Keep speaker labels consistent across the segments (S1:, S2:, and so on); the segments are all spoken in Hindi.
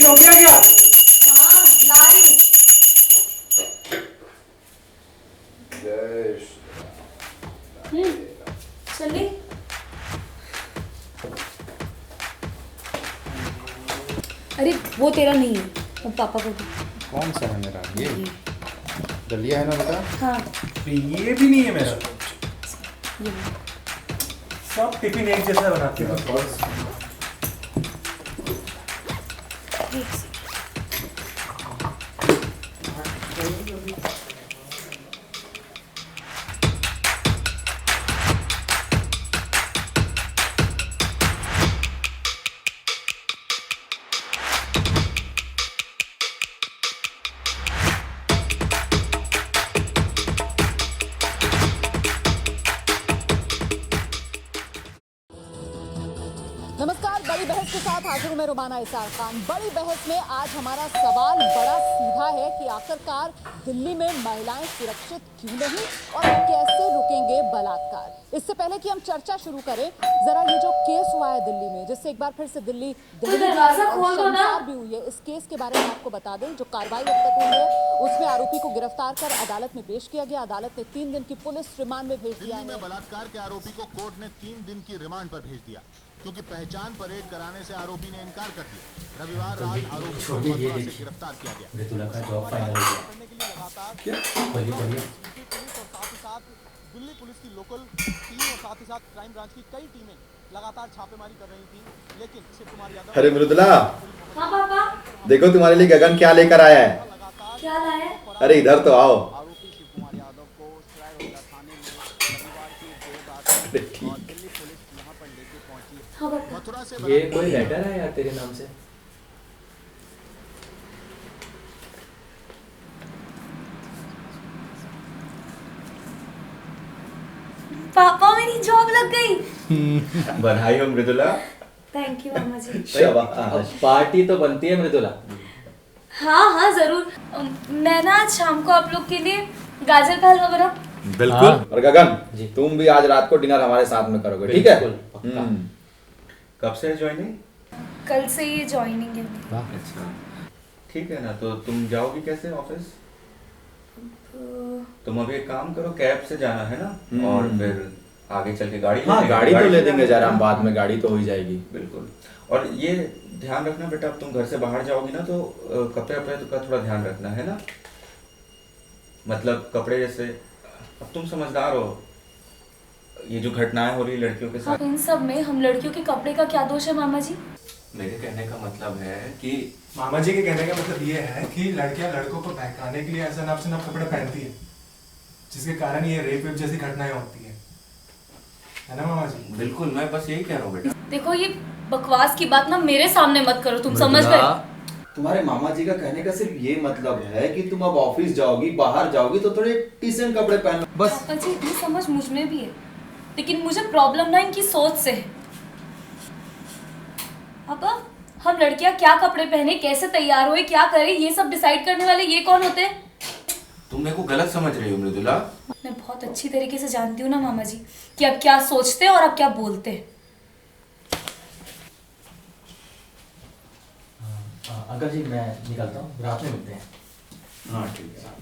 S1: हो गया क्या?
S2: हाँ लाई।
S3: जय
S2: चलिए। अरे वो तेरा नहीं है, वो पापा को दे।
S3: कौन सा है मेरा? ये दलिया है ना बेटा?
S2: हाँ
S1: ये भी नहीं है मेरा।
S2: ये
S1: सब टिफिन एक जैसा बनाते हो।
S2: एक से।
S4: नमस्कार, बड़ी बहस के साथ हाजिर हूं मैं रुमाना इसार खान। बड़ी बहस में आज हमारा सवाल बड़ा सीधा है कि आखिरकार दिल्ली में महिलाएं सुरक्षित क्यों नहीं और कैसे रुकेंगे बलात्कार। इससे पहले कि हम चर्चा शुरू करें, जरा ये जो केस हुआ है दिल्ली में, जिससे एक बार फिर से दिल्ली
S2: दरवाजा खोल दो ना।
S4: शर्मसार भी हुई है, इस केस के बारे में आपको बता दें। जो कार्रवाई अब तक हुई है उसमें आरोपी को गिरफ्तार कर अदालत में पेश किया गया। अदालत ने 3 दिन की पुलिस रिमांड में भेज दिया
S5: दिल्ली
S4: है।
S5: में बलात्कार के आरोपी को कोर्ट ने 3 दिन की रिमांड पर भेज दिया क्योंकि पहचान परेड कराने से आरोपी ने इनकार कर दिया। रविवार रात आरोपी को मथुरा से गिरफ्तार किया गया।
S6: मृदुला का जॉब फाइनल हो गया।
S5: करने के लिए लगातार
S6: बोलिए बोलिए।
S5: पुलिस और साथ ही साथ दिल्ली पुलिस की लोकल टीम और साथ ही साथ क्राइम ब्रांच की कई टीमें लगातार छापेमारी कर रही थी, लेकिन शिव कुमार यादव।
S3: अरे मृदुला,
S2: हाँ पापा,
S3: देखो तुम्हारे लिए गगन क्या लेकर आया है।
S2: क्या लाया?
S3: अरे इधर तो आओ।
S5: आरोपी शिव कुमार यादव को सरायरोला थाने में रविवार की देर रात और दिल्ली पुलिस यहां पर लेके पहुंची।
S2: हाँ पापा।
S5: मथुरा से
S6: ये कोई लेटर है यार तेरे नाम से?
S2: पापा मेरी जॉब लग गई।
S3: बधाई हो मृदुला।
S2: थैंक यू मामा जी।
S3: शाबाश।
S6: पार्टी तो बनती है मृदुला।
S2: हाँ हाँ जरूर। मैं ना आज शाम को आप लोग के लिए गाजर का हलवा बना।
S3: बिल्कुल।
S6: हाँ।
S3: और गगन
S6: जी।
S3: तुम भी आज रात को डिनर हमारे साथ में करोगे, ठीक है?
S6: बिल्कुल, पक्का।
S7: कब से ज्वाइनिंग?
S2: कल से ये ज्वाइनिंग है मेरी।
S7: अच्छा, ठीक है ना। तो तुम जाओगी कैसे ऑफिस? तुम अभी एक काम करो, कैब से जाना है ना, और फिर आगे चल के गाड़ी
S3: हाँ,
S7: लेंगे।
S3: गाड़ी तो ले
S7: से
S3: देंगे जरा, हम
S7: जाना।
S3: बाद में गाड़ी तो हो ही जाएगी।
S7: बिल्कुल। और ये ध्यान रखना बेटा, अब तुम घर से बाहर जाओगी ना तो कपड़े वपड़े का थोड़ा ध्यान रखना है ना। मतलब कपड़े जैसे, अब तुम समझदार हो, ये जो घटनाएं हो रही लड़कियों के
S2: हाँ,
S7: साथ।
S2: इन सब में हम लड़कियों के कपड़े का क्या दोष है मामा जी?
S7: मेरे कहने का मतलब है कि
S1: मामा जी के कहने का मतलब ये है कि लड़कियां लड़कों को बहकाने के लिए ऐसा नाप से नाप कपड़े पहनती है, जिसके कारण ये रेप वेप जैसी घटनाएं होती है ना मामा जी?
S7: बिल्कुल, मैं बस यही कह रहा हूँ बेटा।
S2: देखो ये बकवास की बात ना मेरे सामने मत करो, तुम समझ गए?
S3: तुम्हारे मामा जी का कहने का सिर्फ ये मतलब है कि तुम अब ऑफिस जाओगी, बाहर जाओगी तो थोड़े डिसेंट कपड़े पहनो बस।
S2: पापा जी इतनी समझ मुझ में भी है, लेकिन मुझे प्रॉब्लम ना इनकी सोच से है। पापा, हम लड़कियां क्या कपड़े पहने, कैसे तैयार हुए, क्या करें, ये सब डिसाइड करने वाले ये कौन होते हैं?
S7: तुम मेरे को गलत समझ रही हो मृदुला।
S2: मैं बहुत अच्छी तरीके से जानती हूँ ना मामा जी कि आप क्या सोचते हैं और आप क्या बोलते हैं।
S6: अंकल जी मैं निकलता हूँ, रात में मिलते हैं।
S7: हाँ ठीक है।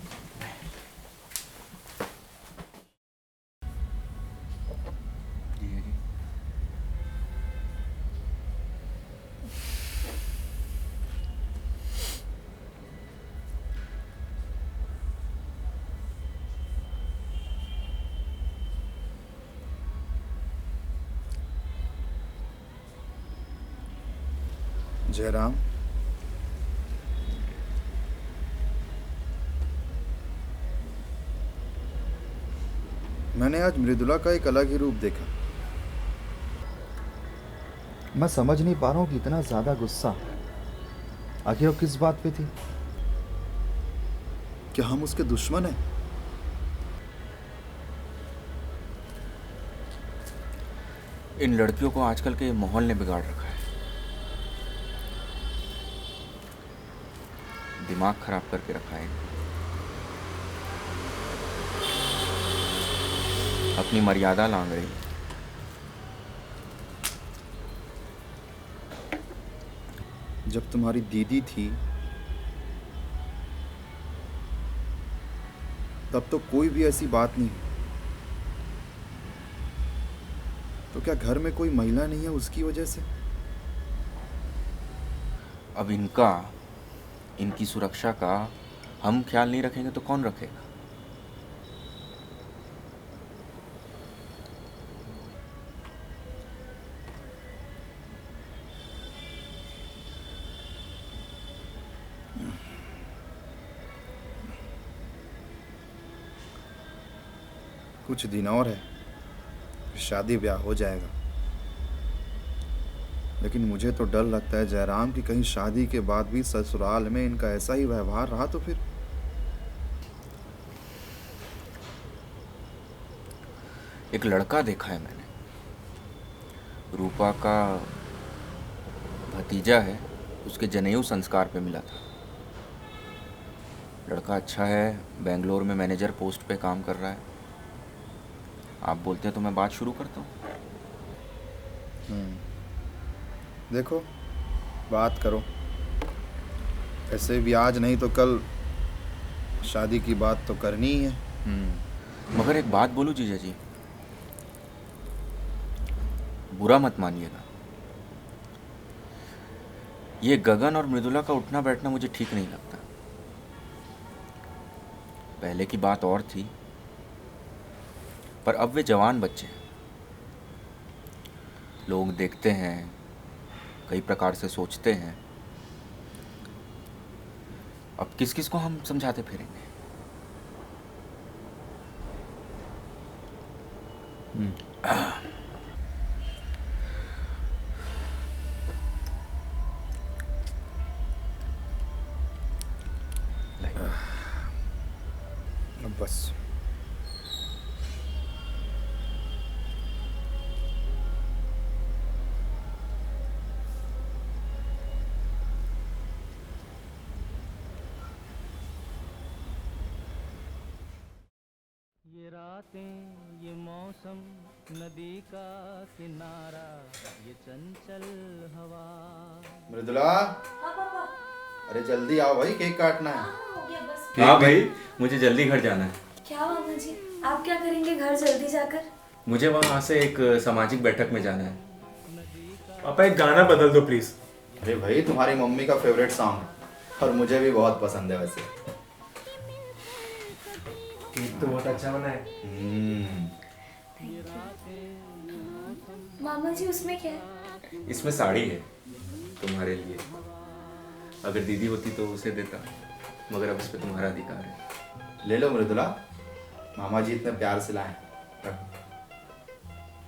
S3: जयराम, मैंने आज मृदुला का एक अलग ही रूप देखा। मैं समझ नहीं पा रहा हूँ कि इतना ज्यादा गुस्सा आखिर वो किस बात पे थी। क्या हम उसके दुश्मन हैं?
S7: इन लड़कियों को आजकल के माहौल ने बिगाड़ रखा है, दिमाग खराब करके रखा है। अपनी मर्यादा लांग रही है।
S3: जब तुम्हारी दीदी थी तब तो कोई भी ऐसी बात नहीं। तो क्या घर में कोई महिला नहीं है उसकी वजह से?
S7: अब इनकी सुरक्षा का हम ख्याल नहीं रखेंगे तो कौन रखेगा?
S3: कुछ दिन और है, शादी ब्याह हो जाएगा। लेकिन मुझे तो डर लगता है जयराम की कहीं शादी के बाद भी ससुराल में इनका ऐसा ही व्यवहार रहा तो फिर।
S7: एक लड़का देखा है मैंने, रूपा का भतीजा है, उसके जनेऊ संस्कार पे मिला था। लड़का अच्छा है, बेंगलोर में मैनेजर पोस्ट पे काम कर रहा है। आप बोलते हैं तो मैं बात शुरू करता हूँ।
S3: देखो, बात करो। ऐसे भी आज नहीं तो कल शादी की बात तो करनी ही है।
S7: मगर एक बात बोलूं जीजा जी, बुरा मत मानिएगा, ये गगन और मृदुला का उठना बैठना मुझे ठीक नहीं लगता। पहले की बात और थी, पर अब वे जवान बच्चे हैं। लोग देखते हैं, कई प्रकार से सोचते हैं। अब किस किस को हम समझाते फिरेंगे?
S3: अब बस
S8: ये रातें, ये मौसम, नदी का किनारा, ये चंचल हवा।
S3: मृदुला,
S2: हाँ पापा।
S3: अरे जल्दी आओ भाई, केक काटना है।
S2: हाँ हो गया बस।
S7: हाँ भाई, मुझे जल्दी घर जाना है।
S2: क्या मामा जी, आप क्या करेंगे घर जल्दी जाकर?
S7: मुझे वहाँ से एक सामाजिक बैठक में जाना है।
S1: पापा एक गाना बदल दो प्लीज।
S3: अरे भाई, तुम्हारी मम्मी का फेवरेट सॉन्ग और मुझे भी बहुत पसंद है वैसे।
S1: केक तो बहुत अच्छा बना है।
S2: मामा जी उसमें क्या है?
S7: इसमें साड़ी है तुम्हारे लिए। अगर दीदी होती तो उसे देता, मगर अब इस पे तुम्हारा अधिकार है।
S3: ले लो मृदुला, मामा जी इतने प्यार से लाए।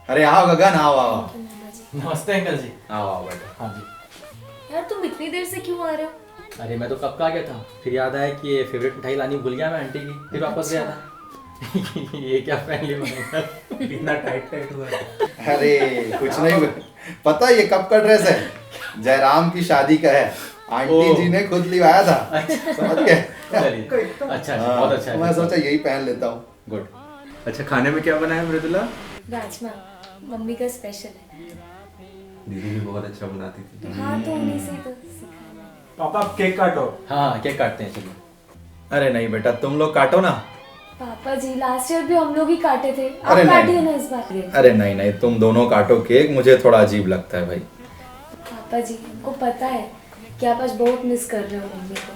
S3: अरे आओ गगन, आओ आओ
S2: मामा जी।
S6: नमस्ते अंकल जी।
S3: आओ आओ बेटा।
S6: हाँ जी।
S2: यार तुम इतनी देर से क्यों आ रहे हो?
S6: अरे मैं तो कब का आ गया था, फिर याद आया कि ये फेवरेट मिठाई लानी भूल गया मैं आंटी की, फिर वापस गया था। ये क्या पहन लिया मैंने?
S1: इतना टाइट टाइट हुआ है।
S3: अरे कुछ नहीं, पता है ये कब का ड्रेस है? जयराम की शादी का है, आंटी जी ने खुद लिवाया था। समझ गए?
S6: चलिए, अच्छा बहुत अच्छा है।
S3: मैं सोचा यही पहन लेता हूँ।
S7: गुड। अच्छा, खाने में क्या बना है मृदुला?
S2: राजमा, मम्मी का स्पेशल है।
S7: दीदी भी बहुत अच्छा बनाती थी।
S2: हाँ तो उन्हीं से तो सीखा है।
S1: पापा आप केक काटो।
S6: हाँ केक काटते हैं, चलिए।
S3: अरे नहीं बेटा, तुम लोग काटो ना।
S2: पापा जी लास्ट ईयर भी हम लोग ही काटे थे, आप
S3: अरे नहीं।
S2: काटिए ना इस बार।
S3: अरे नहीं नहीं, तुम दोनों काटो केक, मुझे थोड़ा अजीब लगता है भाई।
S2: पापा जी हमको पता है कि आप आज बहुत मिस कर रहे हो मम्मी को,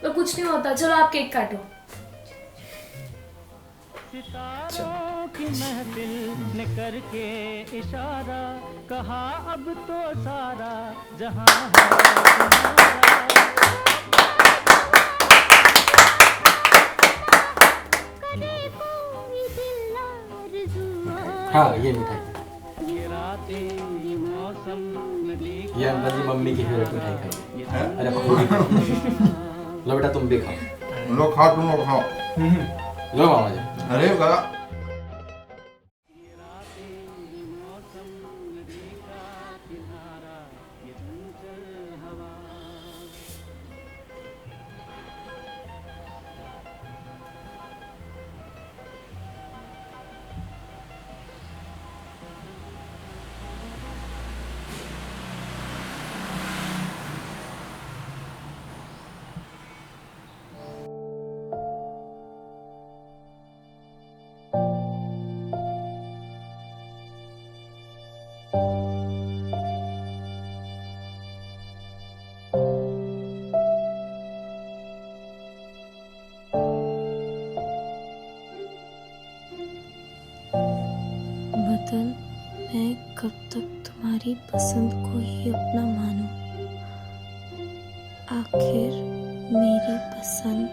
S2: तो कुछ नहीं होता, चलो आप केक काटो।
S8: सितारों की महफिल ने करके इशारा कहा अब तो सारा जहां है तुम्हारा।
S6: हाँ ये मिठाई,
S8: ये रातें, ये मौसम, नदी
S6: ये अंकल जी मम्मी की फेवरेट मिठाई खाई। अरे पूरी खाओ। लो बेटा तुम भी खाओ।
S3: लोग खाओ, तुम लोग खाओ।
S6: लो मामा जी।
S3: अरे गगा,
S2: पसंद को ही अपना मानूं। आखिर मेरी पसंद,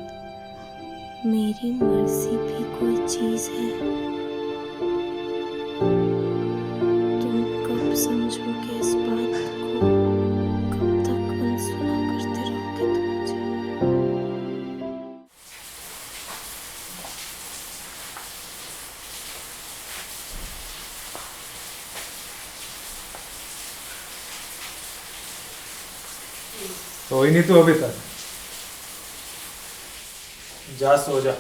S2: मेरी मर्जी भी कोई चीज है। तुम कब समझोगे इस बात को? कब तक अनसुना करते रहोगे तुम मुझे?
S1: सोई नहीं तू अभी तक? जा सो जा।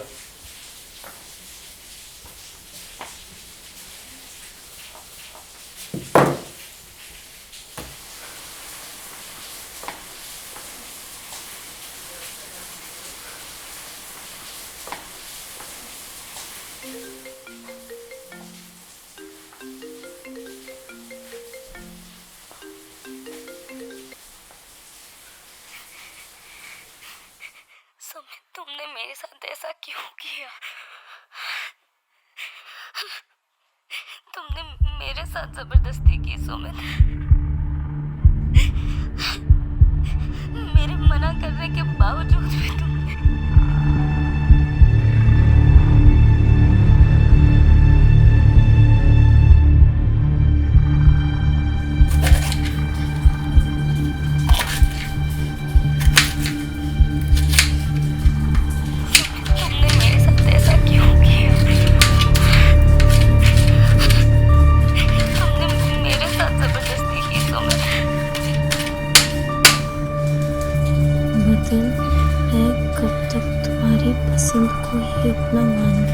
S2: सुमित, तुमने मेरे साथ ऐसा क्यों किया? तुमने मेरे साथ जबरदस्ती की सुमित। मेरे मना करने के बावजूद भी तुमने। मैं कब तक तुम्हारी पसंद को ही अपना मानूं।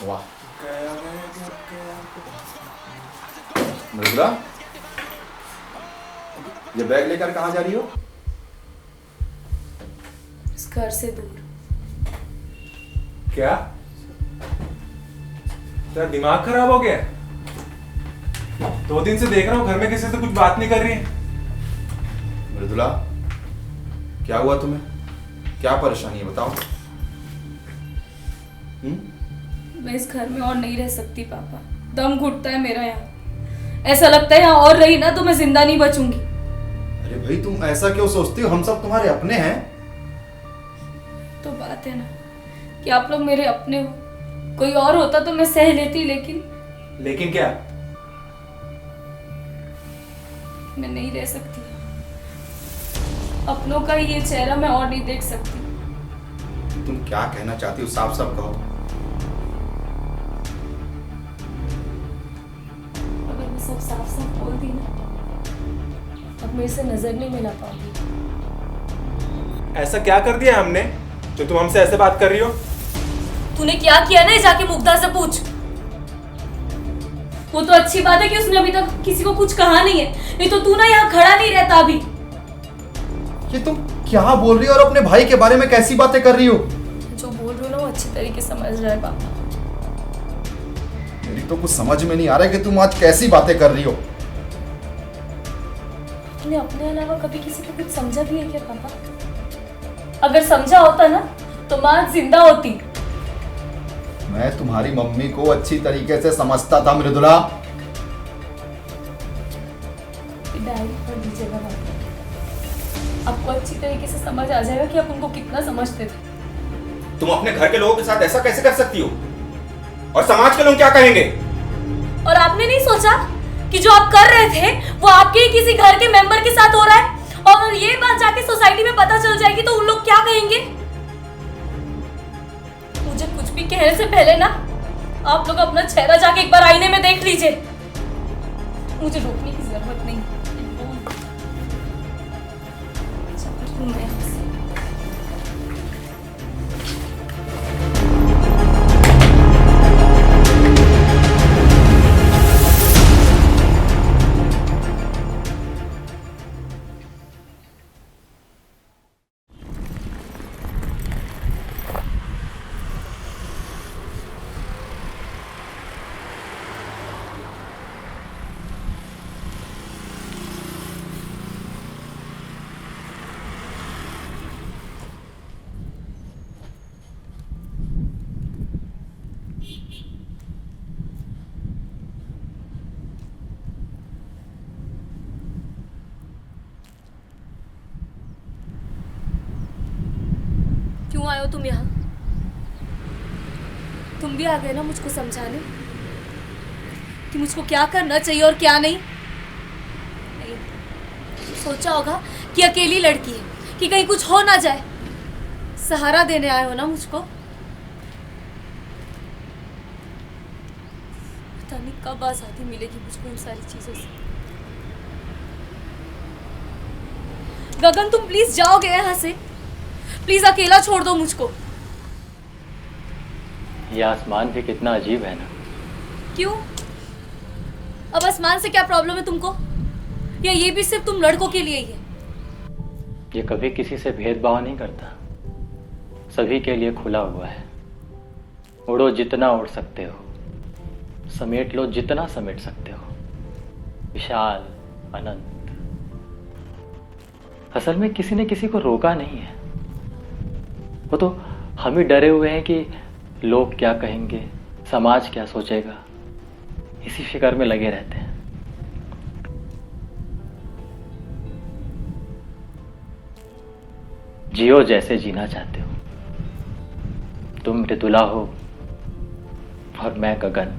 S3: वाह मृदुला, ये बैग लेकर कहाँ जा रही हो?
S2: इस घर से दूर।
S1: क्या तेरा दिमाग खराब हो गया? 2 दिन से देख रहा हूँ घर में किसी से कुछ बात नहीं कर रही है।
S3: मृदुला, क्या हुआ तुम्हें? क्या परेशानी है बताओ।
S2: मैं इस घर में और नहीं रह सकती पापा। दम घुटता है मेरा यहाँ। ऐसा लगता है यहाँ और रही ना तो मैं जिंदा नहीं बचूंगी।
S3: अरे भाई, तुम ऐसा क्यों सोचती हो? हम सब तुम्हारे अपने हैं।
S2: तो बात है ना कि आप लोग मेरे अपने हो। कोई और होता तो मैं सह लेती,
S1: लेकिन क्या?
S2: मैं नहीं रह सकती। अपनों का ये चेहरा मैं और नहीं देख सकती।
S3: तुम क्या कहना चाहती हो? साफ साफ कहो।
S2: अगर मैं सब साफ साफ बोल दी ना, अब मेरे से नजर नहीं मिला पाऊंगी।
S1: ऐसा क्या कर दिया हमने जो तुम हमसे ऐसे बात कर रही हो?
S2: तूने क्या किया ना, जाके मुग्धा से पूछ। वो तो अच्छी बात है कि उसने अभी तक किसी को कुछ कहा नहीं है, नहीं तो तू ना यहाँ खड़ा नहीं रहता अभी।
S3: ये तुम क्या बोल रही हो और अपने भाई के बारे में कैसी बातें कर रही हो?
S2: जो बोल रही हो ना वो अच्छी तरीके से समझ रहा है पापा।
S3: मेरी तो कुछ समझ में नहीं आ रहा है कि तुम आज कैसी बातें कर रही हो।
S2: तूने अपने अलावा कभी किसी को कुछ समझा भी है क्या पापा? अगर समझा होता ना तो माँ जिंदा होती।
S3: मैं तुम्हारी मम्मी को अच्छी तरीके से समझता था मृदुला।
S2: डायरी पढ़ लीजिएगा पापा, आपको अच्छी तरीके से समझ आ जाएगा कि आप उनको कितना समझते थे।
S7: तुम अपने घर के लोगों के साथ ऐसा कैसे कर सकती हो? और समाज के लोग क्या कहेंगे?
S2: और आपने नहीं सोचा कि जो आप कर रहे थे वो आपके ही किसी घर के मेंबर के साथ हो रहा है, और ये बात जाके सोसाइटी में पता चल जाएगी तो उन लोग क्या कहेंगे? मुझे कुछ भी कहने से पहले ना आप लोग अपना चेहरा जाके एक बार आईने में देख लीजिए। मुझे रोकने की जरूरत नहीं। मैं क्यों आए हो तुम यहाँ? तुम भी आ गए ना मुझको समझाने कि मुझको क्या करना चाहिए और क्या नहीं? नहीं, सोचा होगा कि अकेली लड़की है, कि कहीं कुछ हो ना जाए। सहारा देने आए हो ना मुझको। पता नहीं कब आजादी मिलेगी मुझको इन सारी चीजों से। गगन, तुम प्लीज जाओगे यहाँ से? प्लीज अकेला छोड़ दो मुझको।
S6: ये आसमान भी कितना अजीब है ना।
S2: क्यों? अब आसमान से क्या प्रॉब्लम है तुमको? या ये भी सिर्फ तुम लड़कों के लिए ही है?
S6: ये कभी किसी से भेदभाव नहीं करता, सभी के लिए खुला हुआ है। उड़ो जितना उड़ सकते हो, समेट लो जितना समेट सकते हो, विशाल अनंत। असल में किसी ने किसी को रोका नहीं है। वो तो हम ही डरे हुए हैं कि लोग क्या कहेंगे, समाज क्या सोचेगा, इसी फिक्र में लगे रहते हैं। जियो जैसे जीना चाहते हो। तुम मृदुला हो और मैं गगन।